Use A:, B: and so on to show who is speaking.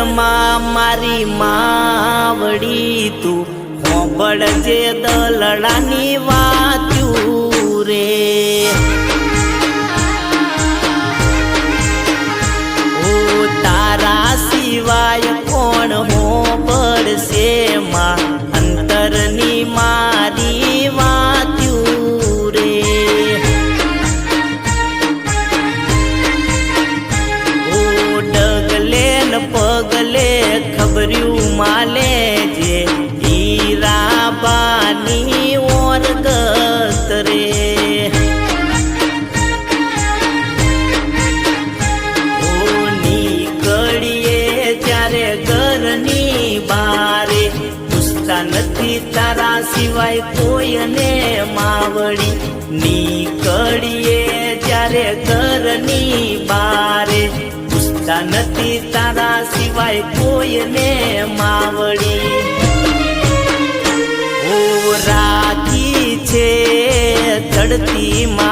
A: અંતરમાં મારી માવડી તું હોંભળજે દલડાની વાત્યું રે ઓ તારા સિવાય કોણ હોંભળશે માં અંતરની મારી વાત્યું રે ઓ ડગલે ન પગલે ખબર્યું માલે જે હીરાબાની ઓરગત રે ઓ નીકળીએ જ્યારે ઘરની બારે પૂછતા નથી તારા સિવાય કોઈને માવડી નીકળીએ જ્યારે ઘરની બારે પૂછતા નથી તારા સિવાય કોઈને માવડી ઓ રાખી છે ચડતી માં